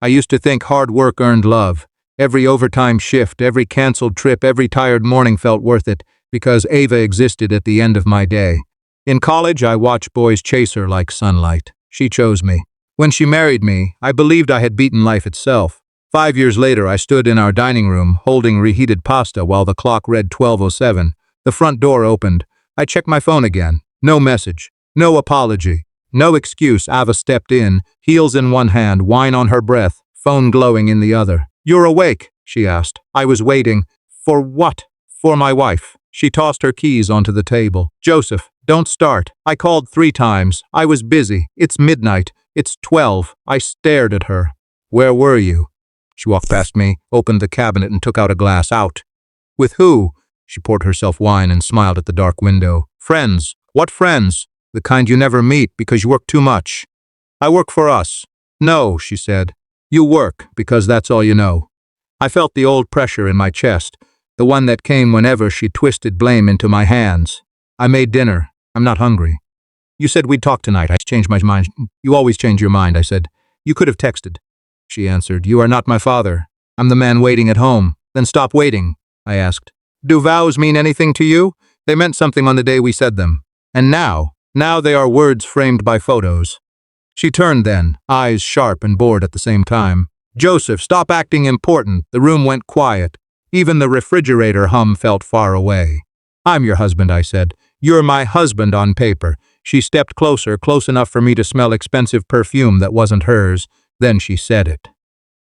I used to think hard work earned love. Every overtime shift, every canceled trip, every tired morning felt worth it because Ava existed at the end of my day. In college, I watched boys chase her like sunlight. She chose me. When she married me, I believed I had beaten life itself. 5 years later, I stood in our dining room, holding reheated pasta while the clock read 12:07. The front door opened. I checked my phone again. No message. No apology. No excuse. Ava stepped in, heels in one hand, wine on her breath, phone glowing in the other. "You're awake?" she asked. I was waiting. "For what?" "For my wife." She tossed her keys onto the table. "Joseph, don't start. I called 3 times. I was busy. It's midnight. It's 12. I stared at her. "Where were you?" She walked past me, opened the cabinet and took out a glass. "Out." "With who?" She poured herself wine and smiled at the dark window. "Friends." "What friends?" "The kind you never meet because you work too much." "I work for us." "No," she said. "You work because that's all you know." I felt the old pressure in my chest, the one that came whenever she twisted blame into my hands. "I made dinner. I'm not hungry." "You said we'd talk tonight." I changed my mind. "You always change your mind," I said. "You could have texted." She answered, "You are not my father. I'm the man waiting at home." "Then stop waiting," I asked. "Do vows mean anything to you?" "They meant something on the day we said them. And now they are words framed by photos." She turned then, eyes sharp and bored at the same time. "Joseph, stop acting important." The room went quiet. Even the refrigerator hum felt far away. "I'm your husband," I said. "You're my husband on paper." She stepped closer, close enough for me to smell expensive perfume that wasn't hers. Then she said it.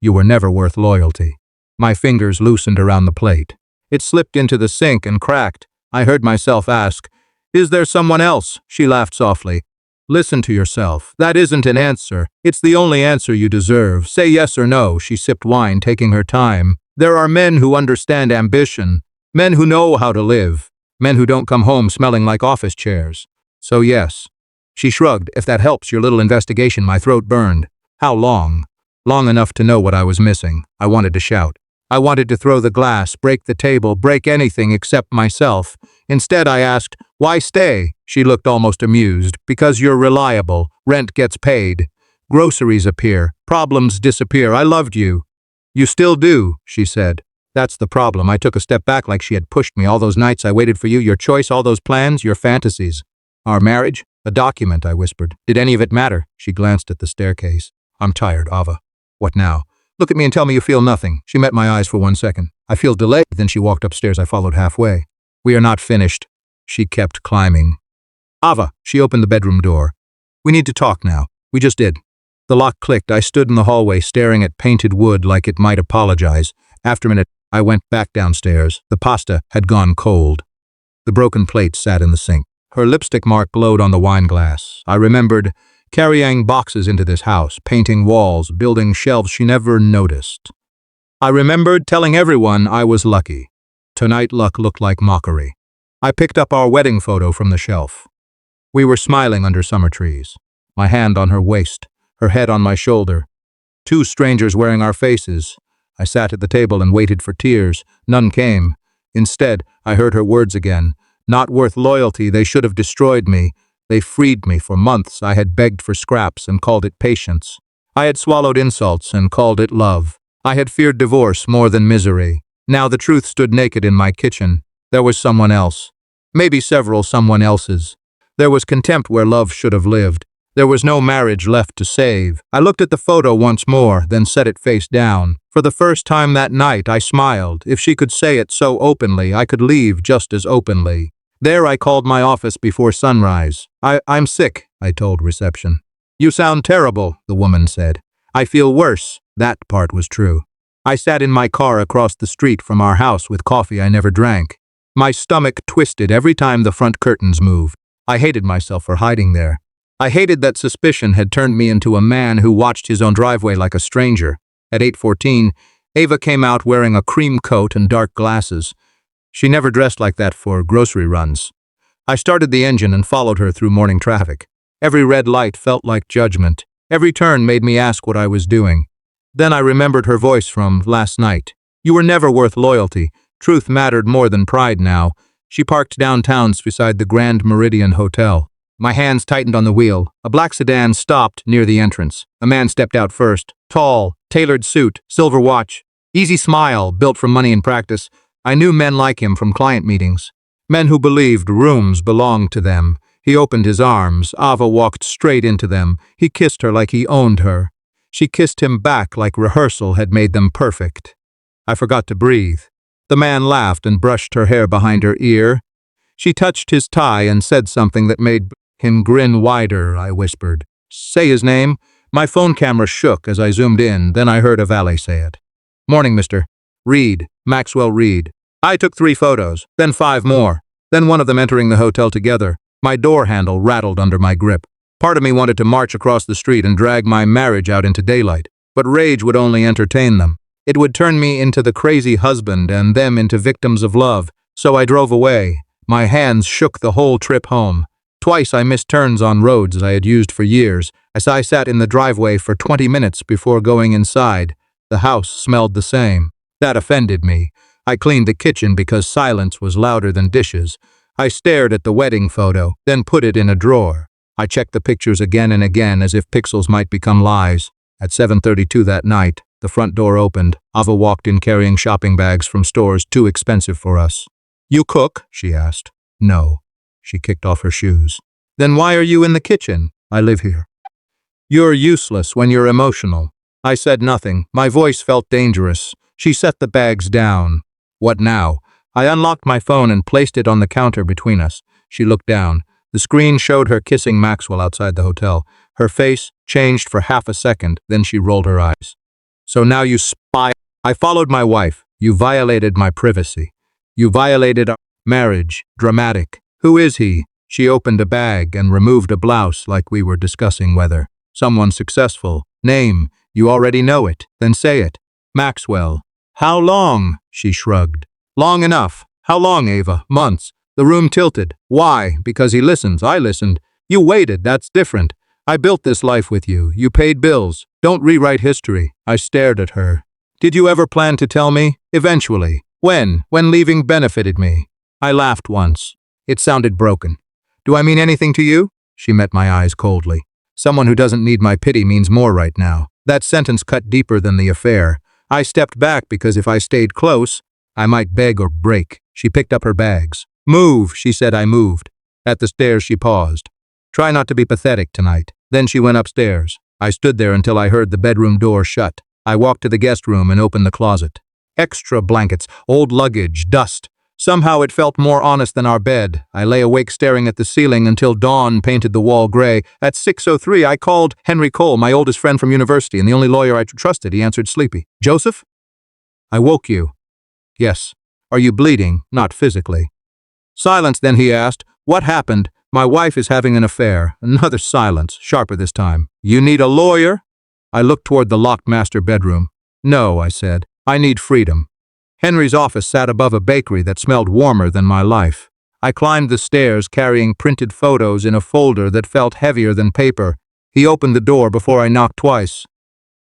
"You were never worth loyalty." My fingers loosened around the plate. It slipped into the sink and cracked. I heard myself ask, "Is there someone else?" She laughed softly. "Listen to yourself. That isn't an answer. It's the only answer you deserve. Say yes or no." She sipped wine, taking her time. "There are men who understand ambition, men who know how to live, men who don't come home smelling like office chairs. So yes." She shrugged. "If that helps your little investigation." My throat burned. How long? Long enough to know what I was missing. I wanted to shout. I wanted to throw the glass, break the table, break anything except myself. Instead, I asked, "Why stay?" She looked almost amused. "Because you're reliable. Rent gets paid. Groceries appear. Problems disappear. I loved you." "You still do," she said. "That's the problem." I took a step back like she had pushed me. "All those nights I waited for you, your choice, all those plans, your fantasies. Our marriage? A document," I whispered. "Did any of it matter?" She glanced at the staircase. "I'm tired, Ava." "What now?" "Look at me and tell me you feel nothing." She met my eyes for 1 second. "I feel delayed." Then she walked upstairs. I followed halfway. "We are not finished." She kept climbing. "Ava," she opened the bedroom door. "We need to talk now." We just did. The lock clicked. I stood in the hallway staring at painted wood like it might apologize. After a minute, I went back downstairs. The pasta had gone cold. The broken plate sat in the sink. Her lipstick mark glowed on the wine glass. I remembered carrying boxes into this house, painting walls, building shelves she never noticed. I remembered telling everyone I was lucky. Tonight luck looked like mockery. I picked up our wedding photo from the shelf. We were smiling under summer trees. My hand on her waist, her head on my shoulder. 2 strangers wearing our faces. I sat at the table and waited for tears. None came. Instead, I heard her words again. "Not worth loyalty. They should have destroyed me. They freed me. For months I had begged for scraps and called it patience. I had swallowed insults and called it love. I had feared divorce more than misery. Now the truth stood naked in my kitchen. There was someone else. Maybe several someone else's. There was contempt where love should have lived. There was no marriage left to save. I looked at the photo once more, then set it face down. For the first time that night, I smiled. If she could say it so openly, I could leave just as openly. There I called my office before sunrise. I'm sick," I told reception. "You sound terrible," the woman said. "I feel worse." That part was true. I sat in my car across the street from our house with coffee I never drank. My stomach twisted every time the front curtains moved. I hated myself for hiding there. I hated that suspicion had turned me into a man who watched his own driveway like a stranger. At 8:14, Ava came out wearing a cream coat and dark glasses. She never dressed like that for grocery runs. I started the engine and followed her through morning traffic. Every red light felt like judgment. Every turn made me ask what I was doing. Then I remembered her voice from last night. "You were never worth loyalty. Truth mattered more than pride now." She parked downtown beside the Grand Meridian Hotel. My hands tightened on the wheel. A black sedan stopped near the entrance. A man stepped out first. Tall, Tailored suit, silver watch, easy smile, built from money and practice. I knew men like him from client meetings. Men who believed rooms belonged to them. He opened his arms. Ava walked straight into them. He kissed her like he owned her. She kissed him back like rehearsal had made them perfect. I forgot to breathe. The man laughed and brushed her hair behind her ear. She touched his tie and said something that made him grin wider, I whispered. Say his name. My phone camera shook as I zoomed in, then I heard a valet say it. Morning, Mr. Reed, Maxwell Reed. I took 3 photos, then 5 more, then one of them entering the hotel together. My door handle rattled under my grip. Part of me wanted to march across the street and drag my marriage out into daylight, but rage would only entertain them. It would turn me into the crazy husband and them into victims of love, so I drove away. My hands shook the whole trip home. Twice I missed turns on roads I had used for years, as I sat in the driveway for 20 minutes before going inside. The house smelled the same. That offended me. I cleaned the kitchen because silence was louder than dishes. I stared at the wedding photo, then put it in a drawer. I checked the pictures again and again as if pixels might become lies. At 7:32 that night, the front door opened. Ava walked in carrying shopping bags from stores too expensive for us. You cook? She asked. No. She kicked off her shoes. Then why are you in the kitchen? I live here. You're useless when you're emotional. I said nothing. My voice felt dangerous. She set the bags down. What now? I unlocked my phone and placed it on the counter between us. She looked down. The screen showed her kissing Maxwell outside the hotel. Her face changed for half a second, then she rolled her eyes. So now you spy. I followed my wife. You violated my privacy. You violated our marriage. Dramatic. Who is he? She opened a bag and removed a blouse like we were discussing whether. Someone successful. Name. You already know it. Then say it. Maxwell. How long? She shrugged. Long enough. How long, Ava? Months. The room tilted. Why? Because he listens. I listened. You waited. That's different. I built this life with you. You paid bills. Don't rewrite history. I stared at her. Did you ever plan to tell me? Eventually. When? When leaving benefited me. I laughed once. It sounded broken. Do I mean anything to you? She met my eyes coldly. Someone who doesn't need my pity means more right now. That sentence cut deeper than the affair. I stepped back because if I stayed close, I might beg or break. She picked up her bags. Move, she said. I moved. At the stairs, she paused. Try not to be pathetic tonight. Then she went upstairs. I stood there until I heard the bedroom door shut. I walked to the guest room and opened the closet. Extra blankets, old luggage, dust. Somehow it felt more honest than our bed. I lay awake staring at the ceiling until dawn painted the wall gray. At 6:03, I called Henry Cole, my oldest friend from university and the only lawyer I trusted. He answered sleepy. Joseph? I woke you. Yes. Are you bleeding? Not physically. Silence, then he asked. What happened? My wife is having an affair. Another silence, sharper this time. You need a lawyer? I looked toward the locked master bedroom. No, I said. I need freedom. Henry's office sat above a bakery that smelled warmer than my life. I climbed the stairs carrying printed photos in a folder that felt heavier than paper. He opened the door before I knocked twice.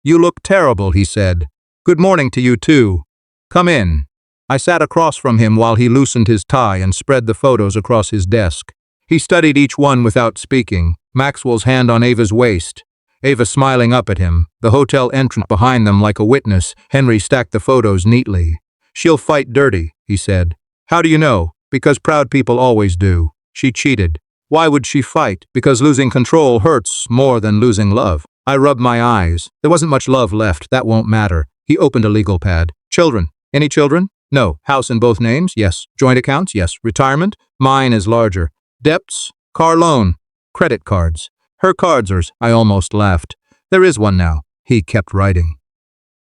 You look terrible, he said. Good morning to you too. Come in. I sat across from him while he loosened his tie and spread the photos across his desk. He studied each one without speaking. Maxwell's hand on Ava's waist. Ava smiling up at him, the hotel entrance behind them like a witness. Henry stacked the photos neatly. She'll fight dirty, he said. How do you know? Because proud people always do. She cheated. Why would she fight? Because losing control hurts more than losing love. I rubbed my eyes. There wasn't much love left. That won't matter. He opened a legal pad. Children. Any children? No. House in both names? Yes. Joint accounts? Yes. Retirement? Mine is larger. Debts? Car loan. Credit cards. Her cards are. I almost laughed. There is one now. He kept writing.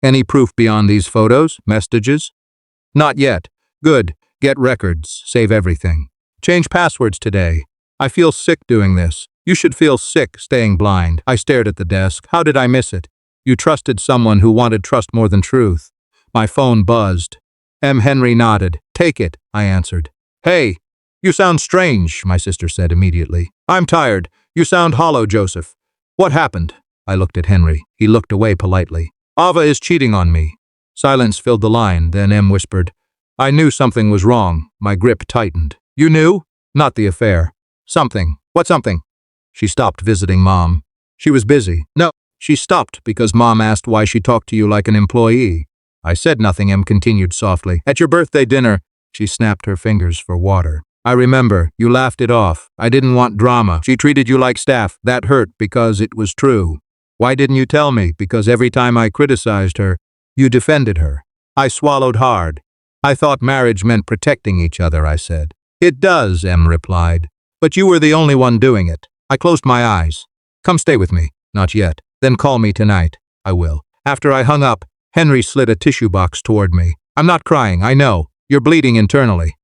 Any proof beyond these photos? Messages? Not yet. Good. Get records. Save everything. Change passwords today. I feel sick doing this. You should feel sick staying blind. I stared at the desk. How did I miss it? You trusted someone who wanted trust more than truth. My phone buzzed. M. Henry nodded. Take it, I answered. Hey, you sound strange, my sister said immediately. I'm tired. You sound hollow, Joseph. What happened? I looked at Henry. He looked away politely. Ava is cheating on me. Silence filled the line, then M whispered. I knew something was wrong. My grip tightened. You knew? Not the affair. Something. What something? She stopped visiting Mom. She was busy. No. She stopped because Mom asked why she talked to you like an employee. I said nothing, Em continued softly. At your birthday dinner, she snapped her fingers for water. I remember, you laughed it off. I didn't want drama. She treated you like staff. That hurt because it was true. Why didn't you tell me? Because every time I criticized her, you defended her. I swallowed hard. I thought marriage meant protecting each other, I said. It does, Em replied. But you were the only one doing it. I closed my eyes. Come stay with me. Not yet. Then call me tonight. I will. After I hung up, Henry slid a tissue box toward me. I'm not crying, I know. You're bleeding internally.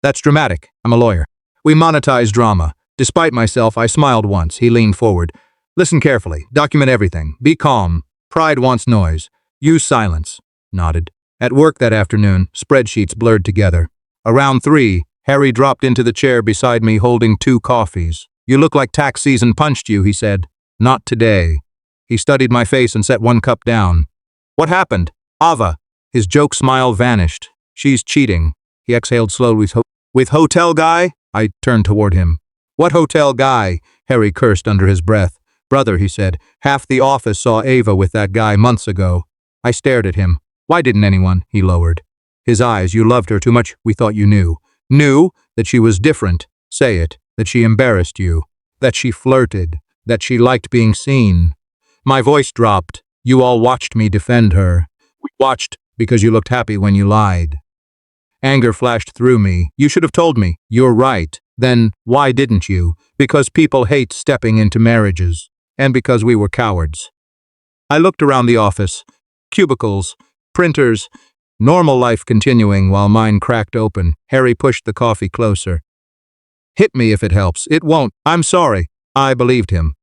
That's dramatic. I'm a lawyer. We monetize drama. Despite myself, I smiled once. He leaned forward. Listen carefully. Document everything. Be calm. Pride wants noise. Use silence. Nodded. At work that afternoon, spreadsheets blurred together. Around 3, Harry dropped into the chair beside me holding 2 coffees. You look like tax season punched you, he said. Not today. He studied my face and set 1 cup down. What happened? Ava. His joke smile vanished. She's cheating. He exhaled slowly. With hotel guy? I turned toward him. What hotel guy? Harry cursed under his breath. Brother, he said. Half the office saw Ava with that guy months ago. I stared at him. Why didn't anyone? He lowered. His eyes. You loved her too much. We thought you knew. Knew that she was different. Say it. That she embarrassed you. That she flirted. That she liked being seen. My voice dropped. You all watched me defend her. We watched because you looked happy when you lied. Anger flashed through me. You should have told me. You're right. Then why didn't you? Because people hate stepping into marriages. And because we were cowards. I looked around the office. Cubicles. Printers. Normal life continuing while mine cracked open. Harry pushed the coffee closer. Hit me if it helps. It won't. I'm sorry. I believed him.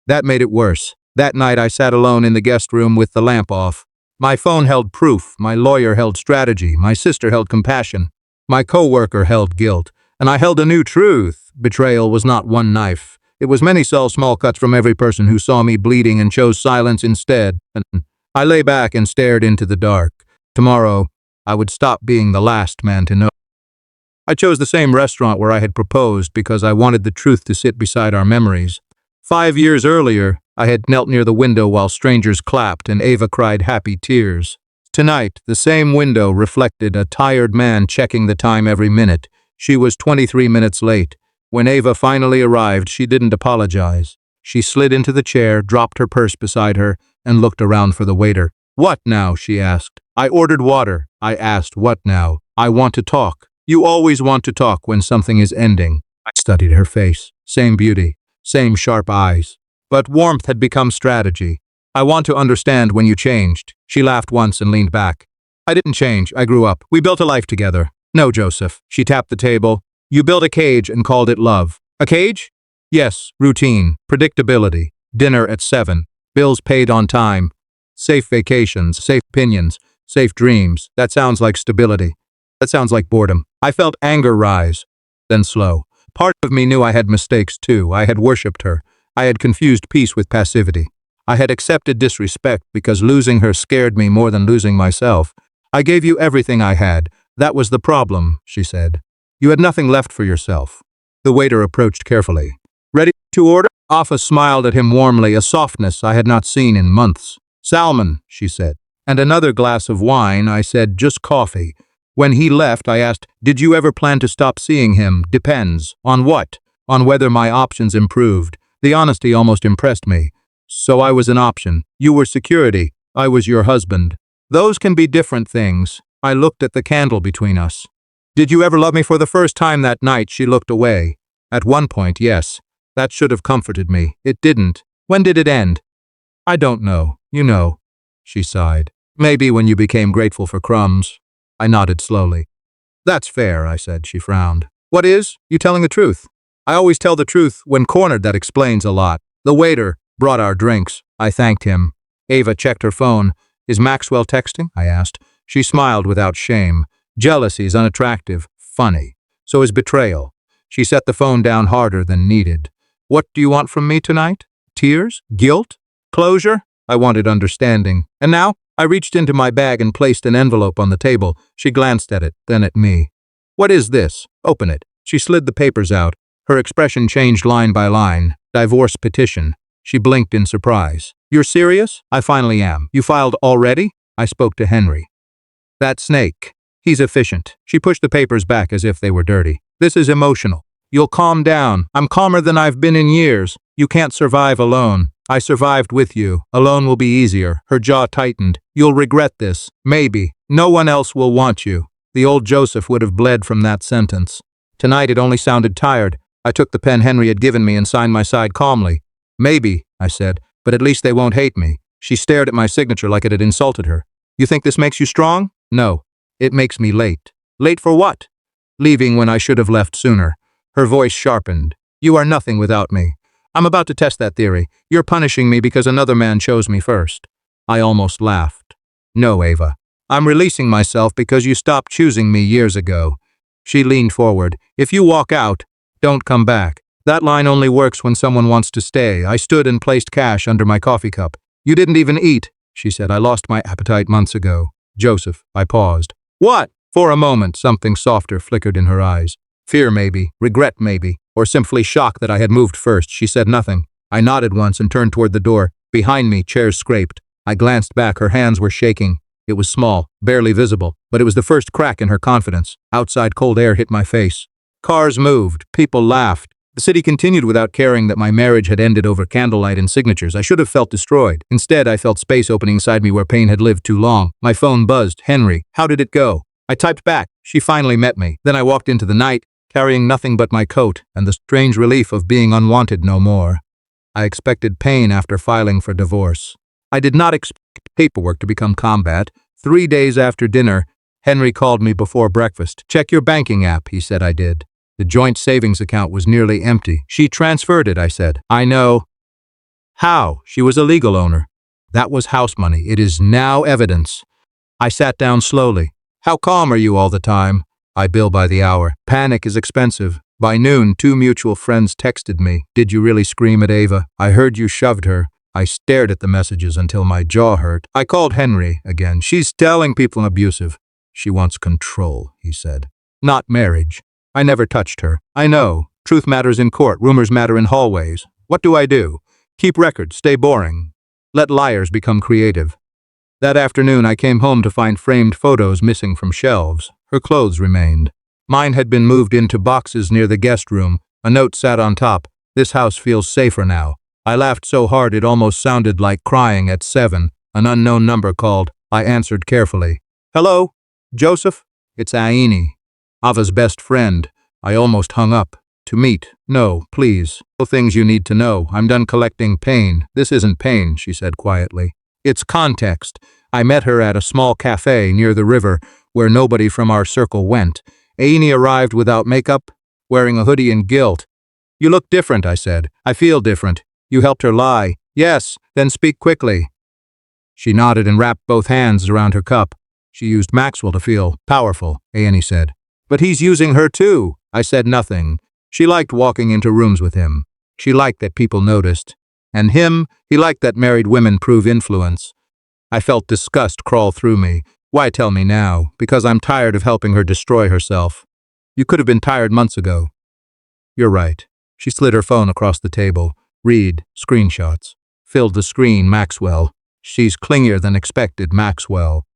That made it worse. That night I sat alone in the guest room with the lamp off. My phone held proof, my lawyer held strategy, my sister held compassion, my co-worker held guilt, and I held a new truth. Betrayal was not one knife. It was many small cuts from every person who saw me bleeding and chose silence instead. And I lay back and stared into the dark. Tomorrow, I would stop being the last man to know. I chose the same restaurant where I had proposed because I wanted the truth to sit beside our memories. 5 years earlier, I had knelt near the window while strangers clapped and Ava cried happy tears. Tonight, the same window reflected a tired man checking the time every minute. She was 23 minutes late. When Ava finally arrived, she didn't apologize. She slid into the chair, dropped her purse beside her, and looked around for the waiter. What now? She asked. I ordered water. I asked, what now? I want to talk. You always want to talk when something is ending. I studied her face. Same beauty. Same sharp eyes. But warmth had become strategy. I want to understand when you changed. She laughed once and leaned back. I didn't change. I grew up. We built a life together. No, Joseph. She tapped the table. You built a cage and called it love. A cage? Yes. Routine. Predictability. Dinner at 7. Bills paid on time. Safe vacations. Safe opinions. Safe dreams. That sounds like stability. That sounds like boredom. I felt anger rise. Then slow. Part of me knew I had mistakes too. I had worshipped her. I had confused peace with passivity. I had accepted disrespect because losing her scared me more than losing myself. I gave you everything I had. That was the problem, she said. You had nothing left for yourself. The waiter approached carefully. Ready to order? Afa smiled at him warmly, a softness I had not seen in months. Salmon, she said. And another glass of wine. I said, just coffee. When he left, I asked, did you ever plan to stop seeing him? Depends. On what? On whether my options improved. The honesty almost impressed me. So I was an option. You were security. I was your husband. Those can be different things. I looked at the candle between us. Did you ever love me? For the first time that night, she looked away. At one point, yes. That should have comforted me. It didn't. When did it end? I don't know. You know. She sighed. Maybe when you became grateful for crumbs. I nodded slowly. That's fair, I said. She frowned. What is? You telling the truth? I always tell the truth when cornered. That explains a lot. The waiter brought our drinks. I thanked him. Ava checked her phone. Is Maxwell texting? I asked. She smiled without shame. Jealousy's unattractive. Funny. So is betrayal. She set the phone down harder than needed. What do you want from me tonight? Tears? Guilt? Closure? I wanted understanding. And now? I reached into my bag and placed an envelope on the table. She glanced at it, then at me. What is this? Open it. She slid the papers out. Her expression changed line by line. Divorce petition. She blinked in surprise. You're serious? I finally am. You filed already? I spoke to Henry. That snake. He's efficient. She pushed the papers back as if they were dirty. This is emotional. You'll calm down. I'm calmer than I've been in years. You can't survive alone. I survived with you. Alone will be easier. Her jaw tightened. You'll regret this. Maybe. No one else will want you. The old Joseph would have bled from that sentence. Tonight it only sounded tired. I took the pen Henry had given me and signed my side calmly. Maybe, I said, but at least they won't hate me. She stared at my signature like it had insulted her. You think this makes you strong? No. It makes me late. Late for what? Leaving when I should have left sooner. Her voice sharpened. You are nothing without me. I'm about to test that theory. You're punishing me because another man chose me first. I almost laughed. No, Ava. I'm releasing myself because you stopped choosing me years ago. She leaned forward. If you walk out, don't come back. That line only works when someone wants to stay. I stood and placed cash under my coffee cup. You didn't even eat, she said. I lost my appetite months ago. Joseph, I paused. What? For a moment, something softer flickered in her eyes. Fear maybe, regret maybe, or simply shock that I had moved first. She said nothing. I nodded once and turned toward the door. Behind me, chairs scraped. I glanced back. Her hands were shaking. It was small, barely visible, but it was the first crack in her confidence. Outside, cold air hit my face. Cars moved. People laughed. The city continued without caring that my marriage had ended over candlelight and signatures. I should have felt destroyed. Instead, I felt space opening inside me where pain had lived too long. My phone buzzed. Henry, how did it go? I typed back. She finally met me. Then I walked into the night, carrying nothing but my coat and the strange relief of being unwanted no more. I expected pain after filing for divorce. I did not expect paperwork to become combat. 3 days after dinner, Henry called me before breakfast. Check your banking app, he said. I did. The joint savings account was nearly empty. She transferred it, I said. I know. How? She was a legal owner. That was house money. It is now evidence. I sat down slowly. How calm are you all the time? I bill by the hour. Panic is expensive. By noon, 2 mutual friends texted me. Did you really scream at Ava? I heard you shoved her. I stared at the messages until my jaw hurt. I called Henry again. She's telling people I'm abusive. She wants control, he said. Not marriage. I never touched her. I know. Truth matters in court. Rumors matter in hallways. What do I do? Keep records. Stay boring. Let liars become creative. That afternoon, I came home to find framed photos missing from shelves. Her clothes remained. Mine had been moved into boxes near the guest room. A note sat on top. This house feels safer now. I laughed so hard it almost sounded like crying at 7. An unknown number called. I answered carefully. Hello? Joseph? It's Aini. Ava's best friend. I almost hung up. To meet. No, please. No things you need to know. I'm done collecting pain. This isn't pain, she said quietly. It's context. I met her at a small cafe near the river where nobody from our circle went. Aini arrived without makeup, wearing a hoodie and guilt. You look different, I said. I feel different. You helped her lie. Yes, then speak quickly. She nodded and wrapped both hands around her cup. She used Maxwell to feel powerful, Aini said. But he's using her too. I said nothing. She liked walking into rooms with him. She liked that people noticed. And him, he liked that married women prove influence. I felt disgust crawl through me. Why tell me now? Because I'm tired of helping her destroy herself. You could have been tired months ago. You're right. She slid her phone across the table. Read, screenshots. Filled the screen, Maxwell. She's clingier than expected, Maxwell.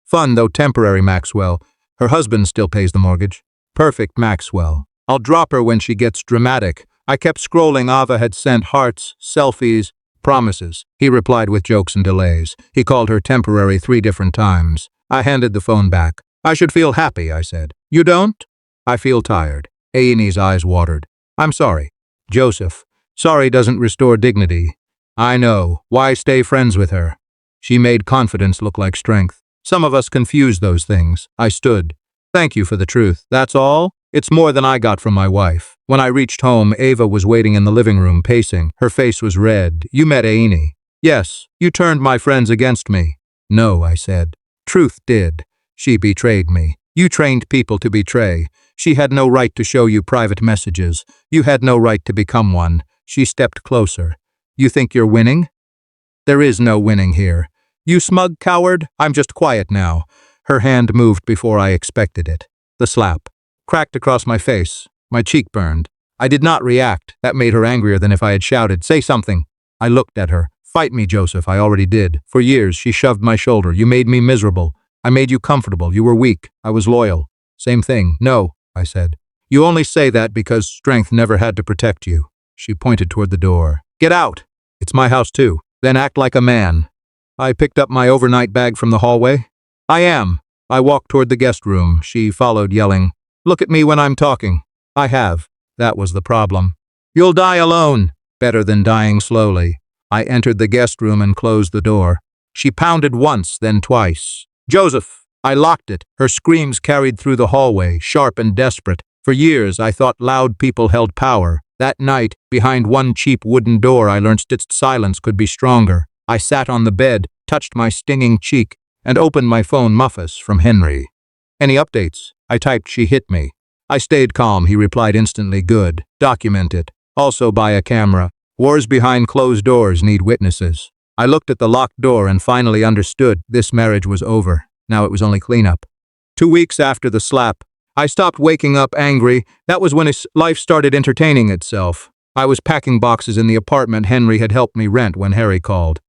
Fun, though temporary, Maxwell. Her husband still pays the mortgage. Perfect, Maxwell. I'll drop her when she gets dramatic. I kept scrolling. Ava had sent hearts, selfies, promises. He replied with jokes and delays. He called her temporary 3 different times. I handed the phone back. I should feel happy, I said. You don't? I feel tired. Aini's eyes watered. I'm sorry. Joseph. Sorry doesn't restore dignity. I know. Why stay friends with her? She made confidence look like strength. Some of us confuse those things. I stood. Thank you for the truth. That's all? It's more than I got from my wife. When I reached home, Ava was waiting in the living room, pacing. Her face was red. You met Aini. Yes. You turned my friends against me. No, I said. Truth did. She betrayed me. You trained people to betray. She had no right to show you private messages. You had no right to become one. She stepped closer. You think you're winning? There is no winning here. You smug coward. I'm just quiet now. Her hand moved before I expected it. The slap cracked across my face. My cheek burned. I did not react. That made her angrier than if I had shouted, Say something. I looked at her. Fight me, Joseph, I already did. For years, she shoved my shoulder. You made me miserable. I made you comfortable. You were weak. I was loyal. Same thing. No, I said. You only say that because strength never had to protect you. She pointed toward the door. Get out! It's my house too. Then act like a man. I picked up my overnight bag from the hallway. I am. I walked toward the guest room. She followed, yelling, Look at me when I'm talking. I have. That was the problem. You'll die alone. Better than dying slowly. I entered the guest room and closed the door. She pounded once, then twice. Joseph! I locked it. Her screams carried through the hallway, sharp and desperate. For years, I thought loud people held power. That night, behind one cheap wooden door, I learned stitched silence could be stronger. I sat on the bed, touched my stinging cheek, and opened my phone muffus from Henry. Any updates? I typed, she hit me. I stayed calm, he replied instantly, good. Document it. Also buy a camera. Wars behind closed doors need witnesses. I looked at the locked door and finally understood this marriage was over. Now it was only cleanup. 2 weeks after the slap, I stopped waking up angry. That was when his life started entertaining itself. I was packing boxes in the apartment Henry had helped me rent when Harry called.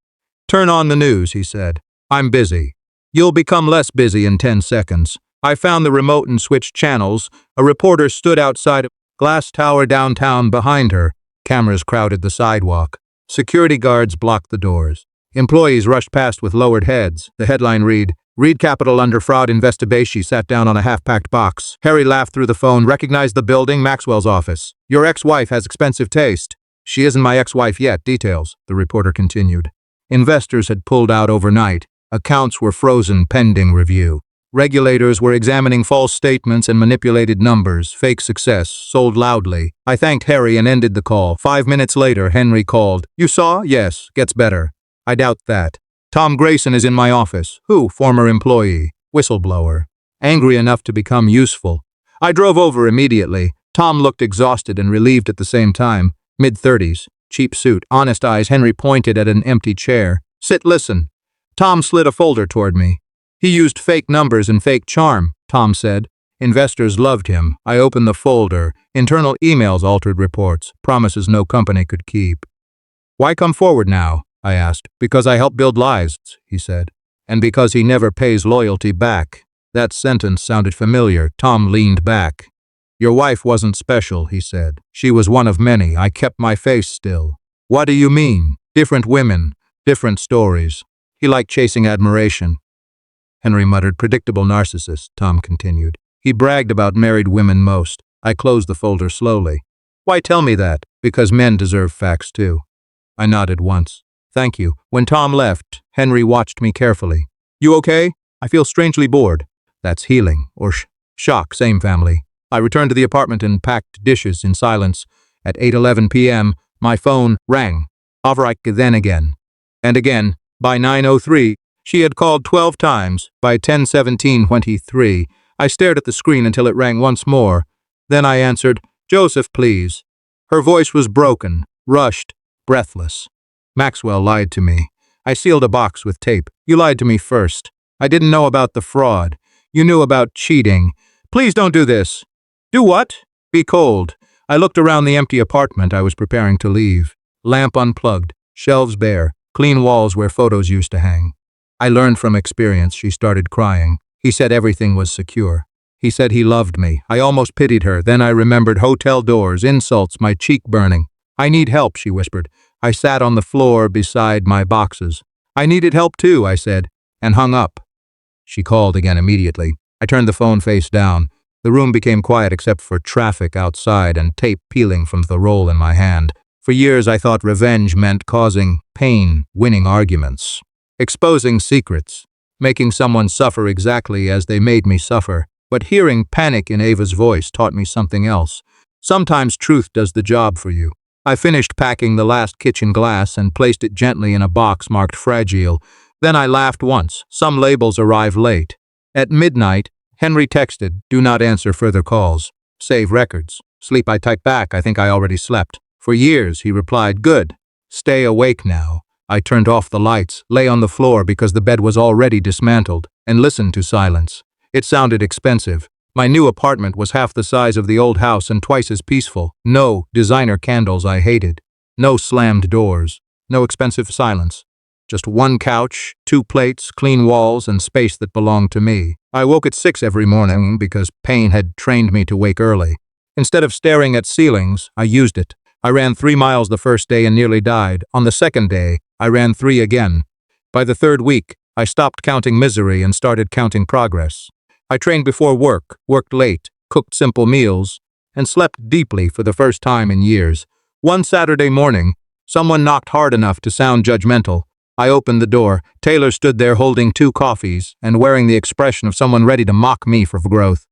Turn on the news, he said. I'm busy. You'll become less busy in 10 seconds. I found the remote and switched channels. A reporter stood outside a glass tower downtown behind her. Cameras crowded the sidewalk. Security guards blocked the doors. Employees rushed past with lowered heads. The headline read Capital under fraud investigation. She sat down on a half-packed box. Harry laughed through the phone, recognized the building, Maxwell's office. Your ex-wife has expensive taste. She isn't my ex-wife yet. Details, the reporter continued. Investors had pulled out overnight. Accounts were frozen pending review. Regulators were examining false statements and manipulated numbers. Fake success, sold loudly. I thanked Harry and ended the call. 5 minutes later, Henry called. You saw? Yes. Gets better. I doubt that. Tom Grayson is in my office. Who? Former employee. Whistleblower. Angry enough to become useful. I drove over immediately. Tom looked exhausted and relieved at the same time. Mid-30s. Cheap suit. Honest eyes. Henry pointed at an empty chair. Sit, listen. Tom slid a folder toward me. He used fake numbers and fake charm, Tom said. Investors loved him. I opened the folder. Internal emails, altered reports. Promises no company could keep. Why come forward now? I asked. Because I help build lives, he said. And because he never pays loyalty back. That sentence sounded familiar. Tom leaned back. Your wife wasn't special, he said. She was one of many. I kept my face still. What do you mean? Different women, different stories. He liked chasing admiration. Henry muttered. Predictable narcissist, Tom continued. He bragged about married women most. I closed the folder slowly. Why tell me that? Because men deserve facts too. I nodded once. Thank you. When Tom left, Henry watched me carefully. You okay? I feel strangely bored. That's healing, or shock, same family. I returned to the apartment and packed dishes in silence. At 8:11 p.m., my phone rang. Overreich then again. And again. By 9:03, she had called 12 times. By 10:17:23, I stared at the screen until it rang once more. Then I answered, Joseph, please. Her voice was broken, rushed, breathless. Maxwell lied to me. I sealed a box with tape. You lied to me first. I didn't know about the fraud. You knew about cheating. Please don't do this. Do what? Be cold. I looked around the empty apartment. I was preparing to leave. Lamp unplugged, shelves bare, clean walls where photos used to hang. I learned from experience. She started crying. He said everything was secure. He said he loved me. I almost pitied her. Then I remembered hotel doors, insults, my cheek burning. I need help, she whispered. I sat on the floor beside my boxes. I needed help too, I said, and hung up. She called again immediately. I turned the phone face down. The room became quiet except for traffic outside and tape peeling from the roll in my hand. For years I thought revenge meant causing pain, winning arguments, exposing secrets, making someone suffer exactly as they made me suffer. But hearing panic in Ava's voice taught me something else. Sometimes truth does the job for you. I finished packing the last kitchen glass and placed it gently in a box marked fragile. Then I laughed once. Some labels arrived late. At midnight, Henry texted, do not answer further calls. Save records. Sleep, I typed back, I think I already slept. For years, he replied, good. Stay awake now. I turned off the lights, lay on the floor because the bed was already dismantled, and listened to silence. It sounded expensive. My new apartment was half the size of the old house and twice as peaceful. No designer candles I hated. No slammed doors. No expensive silence. Just one couch, two plates, clean walls, and space that belonged to me. I woke at 6 every morning because pain had trained me to wake early. Instead of staring at ceilings, I used it. I ran 3 miles the first day and nearly died. On the second day, I ran 3 again. By the third week, I stopped counting misery and started counting progress. I trained before work, worked late, cooked simple meals, and slept deeply for the first time in years. One Saturday morning, someone knocked hard enough to sound judgmental. I opened the door. Taylor stood there holding 2 coffees and wearing the expression of someone ready to mock me for growth.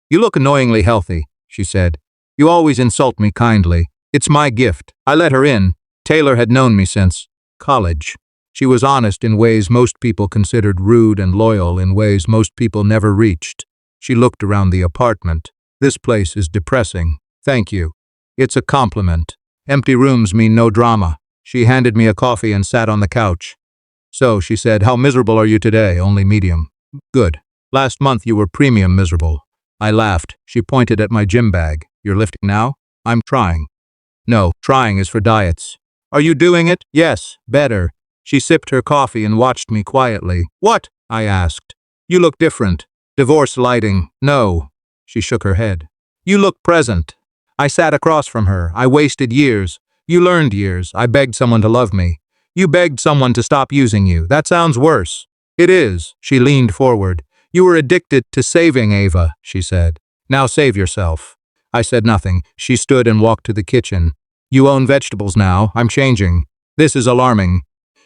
"You look annoyingly healthy," she said. "You always insult me kindly. It's my gift." I let her in. Taylor had known me since college. She was honest in ways most people considered rude and loyal in ways most people never reached. She looked around the apartment. "This place is depressing." "Thank you." "It's a compliment. Empty rooms mean no drama." She handed me a coffee and sat on the couch. "So," she said, "how miserable are you today?" "Only medium." "Good. Last month you were premium miserable." I laughed. She pointed at my gym bag. "You're lifting now?" "I'm trying." "No, trying is for diets." "Are you doing it?" "Yes, better." She sipped her coffee and watched me quietly. "What?" I asked. "You look different." "Divorce lighting." "No." She shook her head. "You look present." I sat across from her. "I wasted years. You learned years. I begged someone to love me. You begged someone to stop using you. That sounds worse." "It is." She leaned forward. "You were addicted to saving, Ava," she said. "Now save yourself." I said nothing. She stood and walked to the kitchen. "You own vegetables now. I'm changing. This is alarming."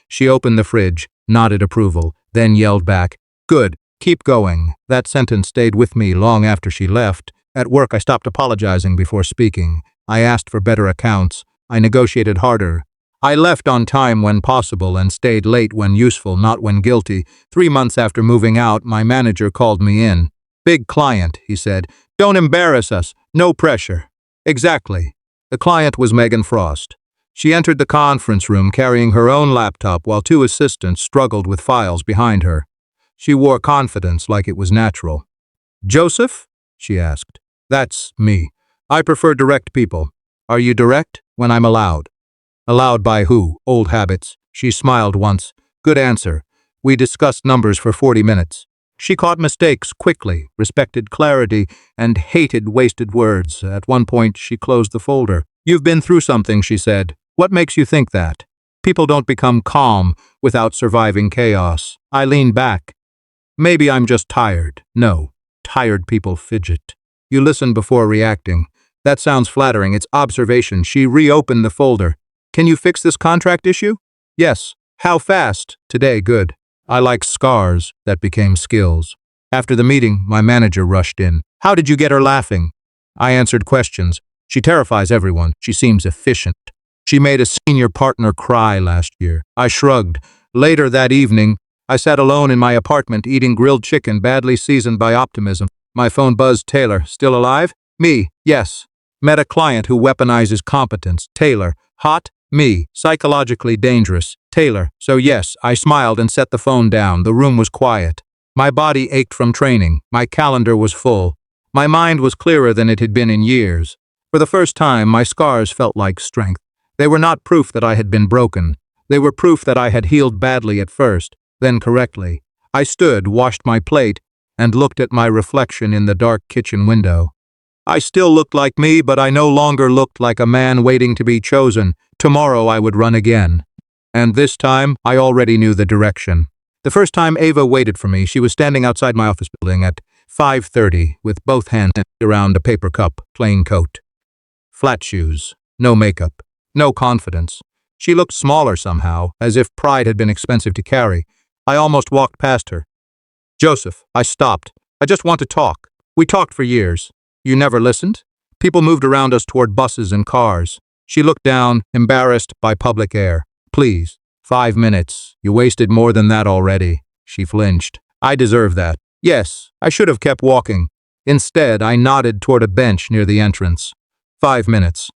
She opened the fridge, nodded approval, then yelled back, "Good. Keep going." That sentence stayed with me long after she left. At work, I stopped apologizing before speaking. I asked for better accounts. I negotiated harder. I left on time when possible and stayed late when useful, not when guilty. 3 months after moving out, my manager called me in. "Big client," he said. "Don't embarrass us. No pressure." Exactly. The client was Megan Frost. She entered the conference room carrying her own laptop while 2 assistants struggled with files behind her. She wore confidence like it was natural. "Joseph?" she asked. "That's me. I prefer direct people." "Are you direct?" "When I'm allowed." "Allowed by who?" "Old habits." She smiled once. "Good answer." We discussed numbers for 40 minutes. She caught mistakes quickly, respected clarity, and hated wasted words. At one point, she closed the folder. "You've been through something," she said. "What makes you think that?" "People don't become calm without surviving chaos." I leaned back. "Maybe I'm just tired." "No. Tired people fidget. You listen before reacting." "That sounds flattering. It's observation." She reopened the folder. "Can you fix this contract issue?" "Yes." "How fast?" "Today, good." I like scars that became skills. After the meeting, my manager rushed in. "How did you get her laughing?" I answered questions. "She terrifies everyone. She seems efficient." "She made a senior partner cry last year." I shrugged. Later that evening, I sat alone in my apartment eating grilled chicken badly seasoned by optimism. My phone buzzed. "Taylor, still alive?" "Me, yes." "Met a client who weaponizes competence." "Taylor, hot?" "Me, psychologically dangerous." "Taylor, so yes." I smiled and set the phone down. The room was quiet. My body ached from training. My calendar was full. My mind was clearer than it had been in years. For the first time, my scars felt like strength. They were not proof that I had been broken. They were proof that I had healed badly at first, then correctly. I stood, washed my plate, and looked at my reflection in the dark kitchen window. I still looked like me, but I no longer looked like a man waiting to be chosen. Tomorrow I would run again. And this time, I already knew the direction. The first time Ava waited for me, she was standing outside my office building at 5:30 with both hands around a paper cup, plain coat. Flat shoes, no makeup, no confidence. She looked smaller somehow, as if pride had been expensive to carry. I almost walked past her. "Joseph," I stopped. "I just want to talk. We talked for years." "You never listened?" People moved around us toward buses and cars. She looked down, embarrassed by public air. "Please." 5 minutes. "You wasted more than that already." She flinched. "I deserve that." "Yes, I should have kept walking." Instead, I nodded toward a bench near the entrance. 5 minutes.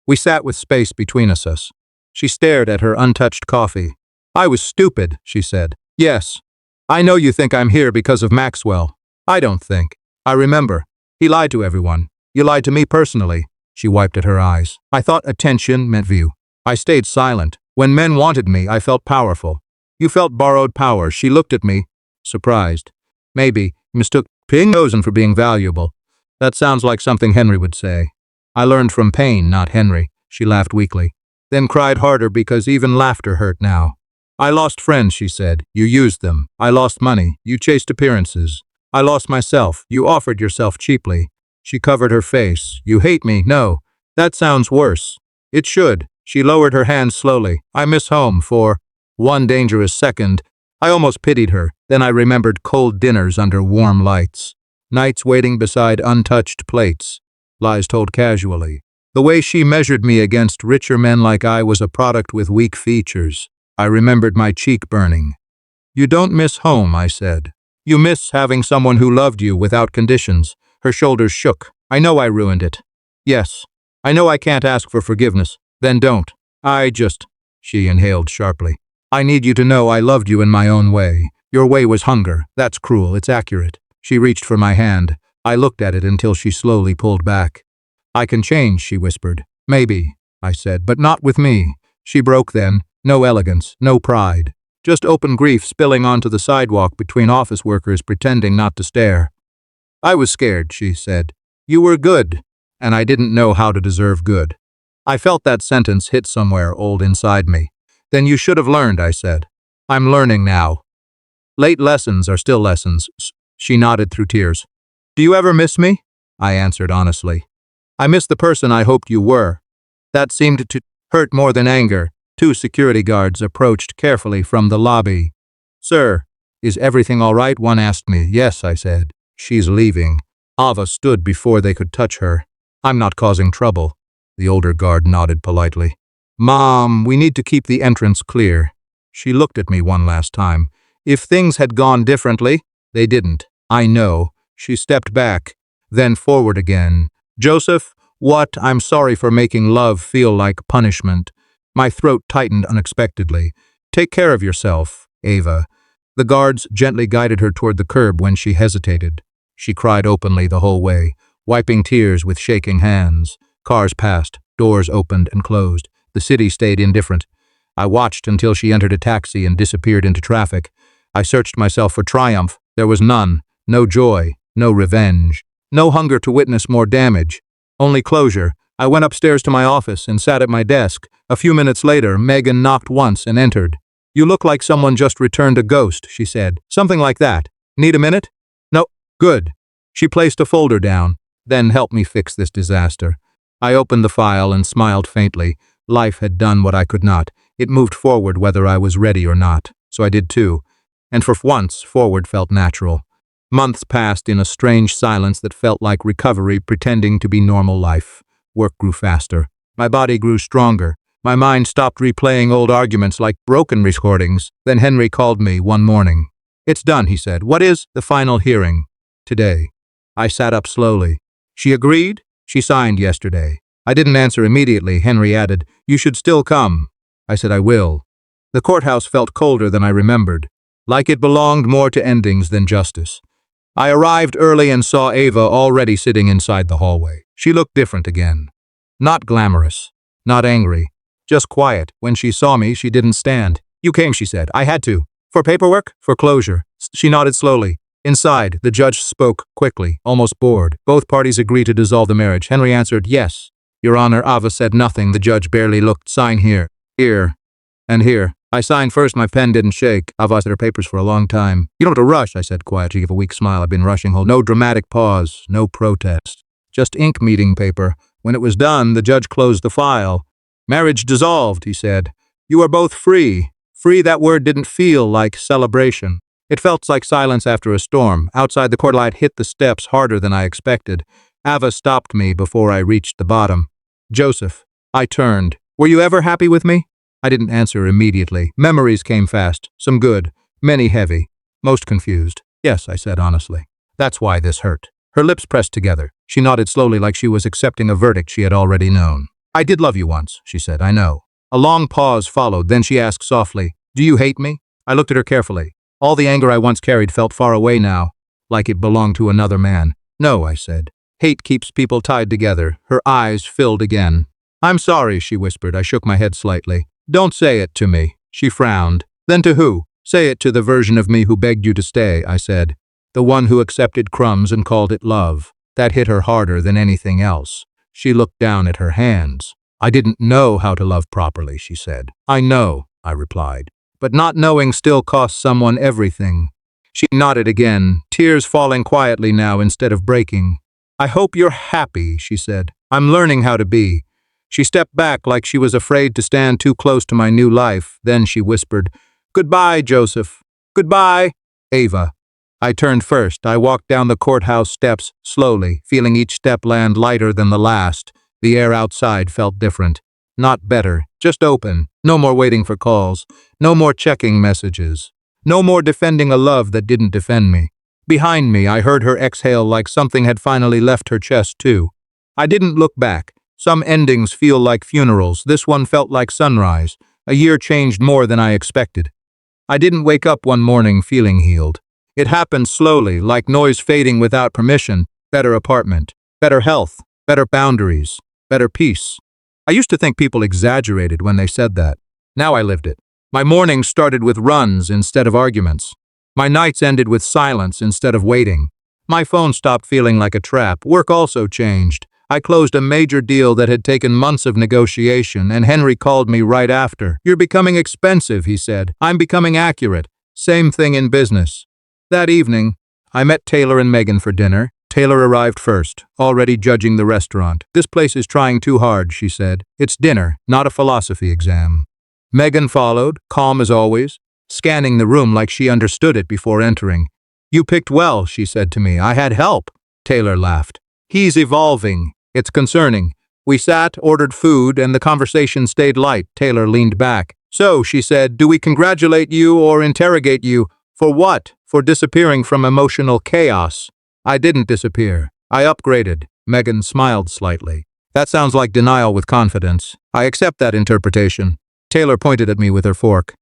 We sat with space between us. She stared at her untouched coffee. "I was stupid," she said. "Yes. I know you think I'm here because of Maxwell. I don't think. I remember. He lied to everyone. You lied to me personally." She wiped at her eyes. "I thought attention meant view." I stayed silent. When men wanted me, I felt powerful. You felt borrowed power. She looked at me, surprised. Maybe mistook being chosen for being valuable. That sounds like something Henry would say. I learned from pain, not Henry. She laughed weakly, then cried harder because even laughter hurt now. I lost friends, she said. You used them. I lost money. You chased appearances. I lost myself. You offered yourself cheaply. She covered her face. You hate me? No. That sounds worse. It should. She lowered her hands slowly. I miss home for one dangerous second. I almost pitied her. Then I remembered cold dinners under warm lights. Nights waiting beside untouched plates. Lies told casually. The way she measured me against richer men like I was a product with weak features. I remembered my cheek burning. You don't miss home, I said. You miss having someone who loved you without conditions. Her shoulders shook. I know I ruined it. Yes. I know I can't ask for forgiveness. Then don't. She inhaled sharply. I need you to know I loved you in my own way. Your way was hunger. That's cruel. It's accurate. She reached for my hand. I looked at it until she slowly pulled back. I can change, she whispered. Maybe, I said, but not with me. She broke then. No elegance, no pride. Just open grief spilling onto the sidewalk between office workers pretending not to stare. I was scared, she said. You were good, and I didn't know how to deserve good. I felt that sentence hit somewhere old inside me. Then you should have learned, I said. I'm learning now. Late lessons are still lessons. She nodded through tears. Do you ever miss me? I answered honestly. I miss the person I hoped you were. That seemed to hurt more than anger. 2 security guards approached carefully from the lobby. Sir, is everything all right? One asked me. Yes, I said. She's leaving. Ava stood before they could touch her. I'm not causing trouble. The older guard nodded politely. Mom, we need to keep the entrance clear. She looked at me one last time. If things had gone differently, they didn't. I know. She stepped back, then forward again. Joseph, what? I'm sorry for making love feel like punishment. My throat tightened unexpectedly. Take care of yourself, Ava. The guards gently guided her toward the curb when she hesitated. She cried openly the whole way, wiping tears with shaking hands. Cars passed, doors opened and closed. The city stayed indifferent. I watched until she entered a taxi and disappeared into traffic. I searched myself for triumph. There was none. No joy, no revenge, no hunger to witness more damage. Only closure. I went upstairs to my office and sat at my desk. A few minutes later, Megan knocked once and entered. You look like someone just returned a ghost, she said. Something like that. Need a minute? No. Good. She placed a folder down. Then help me fix this disaster. I opened the file and smiled faintly. Life had done what I could not. It moved forward whether I was ready or not. So I did too. And for once, forward felt natural. Months passed in a strange silence that felt like recovery pretending to be normal life. Work grew faster. My body grew stronger. My mind stopped replaying old arguments like broken recordings. Then Henry called me one morning. It's done, he said. What is the final hearing? Today. I sat up slowly. She agreed? She signed yesterday. I didn't answer immediately. Henry added, You should still come. I said, I will. The courthouse felt colder than I remembered, like it belonged more to endings than justice. I arrived early and saw Ava already sitting inside the hallway. She looked different again. Not glamorous, not angry, just quiet. When she saw me, she didn't stand. You came, she said. I had to. For paperwork? For closure. She nodded slowly. Inside, the judge spoke quickly, almost bored. Both parties agreed to dissolve the marriage. Henry answered, Yes. Your Honor. Ava said nothing. The judge barely looked. Sign here, here, and here. I signed first. My pen didn't shake. Ava said her papers for a long time. You don't have to rush, I said quietly. She gave a weak smile. I've been rushing. No dramatic pause, no protest. Just ink meeting paper. When it was done, the judge closed the file. Marriage dissolved, he said. You are both free. Free, that word didn't feel like celebration. It felt like silence after a storm. Outside, the court light hit the steps harder than I expected. Ava stopped me before I reached the bottom. Joseph. I turned. Were you ever happy with me? I didn't answer immediately. Memories came fast. Some good, many heavy, most confused. Yes, I said honestly. That's why this hurt. Her lips pressed together. She nodded slowly like she was accepting a verdict she had already known. I did love you once, she said, I know. A long pause followed, then she asked softly, Do you hate me? I looked at her carefully. All the anger I once carried felt far away now, like it belonged to another man. No, I said. Hate keeps people tied together. Her eyes filled again. I'm sorry, she whispered. I shook my head slightly. Don't say it to me. She frowned. Then to who? Say it to the version of me who begged you to stay, I said. The one who accepted crumbs and called it love. That hit her harder than anything else. She looked down at her hands. I didn't know how to love properly, she said. I know, I replied. But not knowing still costs someone everything. She nodded again, tears falling quietly now instead of breaking. I hope you're happy, she said. I'm learning how to be. She stepped back like she was afraid to stand too close to my new life. Then she whispered, Goodbye, Joseph. Goodbye, Ava. I turned first. I walked down the courthouse steps slowly, feeling each step land lighter than the last. The air outside felt different. Not better, just open. No more waiting for calls. No more checking messages. No more defending a love that didn't defend me. Behind me, I heard her exhale like something had finally left her chest, too. I didn't look back. Some endings feel like funerals. This one felt like sunrise. A year changed more than I expected. I didn't wake up one morning feeling healed. It happened slowly, like noise fading without permission. Better apartment, better health, better boundaries, better peace. I used to think people exaggerated when they said that. Now I lived it. My mornings started with runs instead of arguments. My nights ended with silence instead of waiting. My phone stopped feeling like a trap. Work also changed. I closed a major deal that had taken months of negotiation, and Henry called me right after. You're becoming expensive, he said. I'm becoming accurate. Same thing in business. That evening, I met Taylor and Megan for dinner. Taylor arrived first, already judging the restaurant. This place is trying too hard, she said. It's dinner, not a philosophy exam. Megan followed, calm as always, scanning the room like she understood it before entering. You picked well, she said to me. I had help. Taylor laughed. He's evolving. It's concerning. We sat, ordered food, and the conversation stayed light. Taylor leaned back. So, she said, do we congratulate you or interrogate you? For what? For disappearing from emotional chaos. I didn't disappear. I upgraded. Megan smiled slightly. That sounds like denial with confidence. I accept that interpretation. Taylor pointed at me with her fork.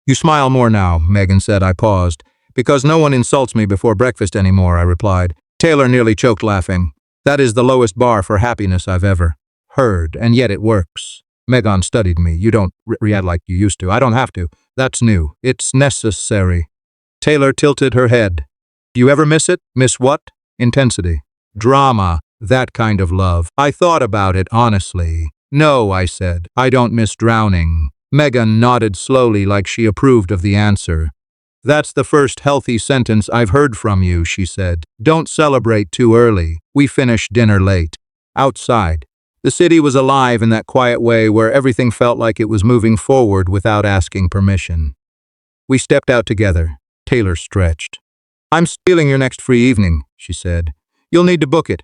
You smile more now, Megan said. I paused. Because no one insults me before breakfast anymore, I replied. Taylor nearly choked laughing. That is the lowest bar for happiness I've ever heard, and yet it works. Megan studied me. You don't react like you used to. I don't have to. That's new. It's necessary. Taylor tilted her head. Do you ever miss it? Miss what? Intensity. Drama. That kind of love. I thought about it, honestly. No, I said. I don't miss drowning. Megan nodded slowly like she approved of the answer. That's the first healthy sentence I've heard from you, she said. Don't celebrate too early. We finished dinner late. Outside. The city was alive in that quiet way where everything felt like it was moving forward without asking permission. We stepped out together. Taylor stretched. I'm stealing your next free evening, she said. You'll need to book it.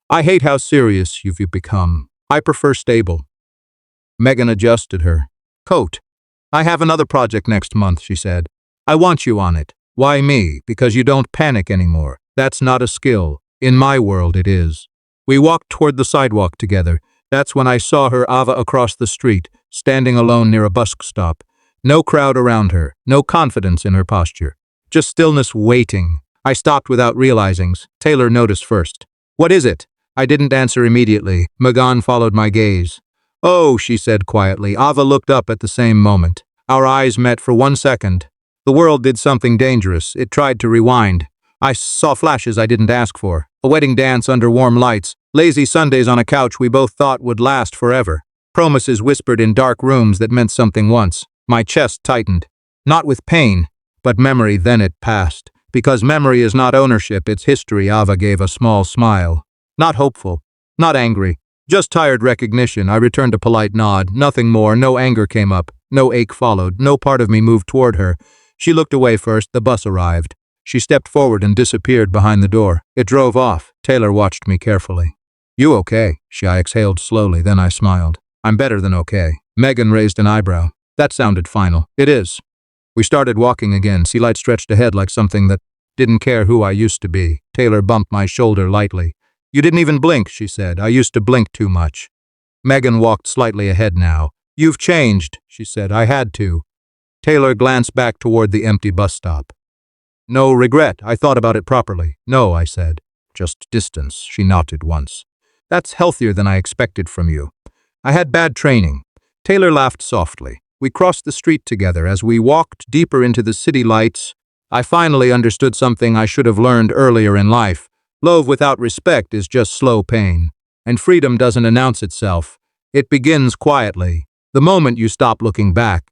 I hate how serious you've become. I prefer stable. Megan adjusted her coat. I have another project next month, she said. I want you on it. Why me? Because you don't panic anymore. That's not a skill. In my world, it is. We walked toward the sidewalk together. That's when I saw her Ava across the street, standing alone near a bus stop. No crowd around her, no confidence in her posture. Just stillness waiting. I stopped without realizing. Taylor noticed first. What is it? I didn't answer immediately. Megan followed my gaze. Oh, she said quietly. Ava looked up at the same moment. Our eyes met for 1 second. The world did something dangerous. It tried to rewind. I saw flashes I didn't ask for. A wedding dance under warm lights. Lazy Sundays on a couch we both thought would last forever. Promises whispered in dark rooms that meant something once. My chest tightened. Not with pain, but memory. Then it passed. Because memory is not ownership, it's history. Ava gave a small smile. Not hopeful. Not angry. Just tired recognition. I returned a polite nod. Nothing more. No anger came up. No ache followed. No part of me moved toward her. She looked away first. The bus arrived. She stepped forward and disappeared behind the door. It drove off. Taylor watched me carefully. You okay? I exhaled slowly. Then I smiled. I'm better than okay. Megan raised an eyebrow. That sounded final. It is. We started walking again. Sea light stretched ahead like something that didn't care who I used to be. Taylor bumped my shoulder lightly. You didn't even blink, she said. I used to blink too much. Megan walked slightly ahead now. You've changed, she said. I had to. Taylor glanced back toward the empty bus stop. No regret. I thought about it properly. No, I said. Just distance. She nodded once. That's healthier than I expected from you. I had bad training. Taylor laughed softly. We crossed the street together. As we walked deeper into the city lights, I finally understood something I should have learned earlier in life. Love without respect is just slow pain. And freedom doesn't announce itself. It begins quietly, the moment you stop looking back.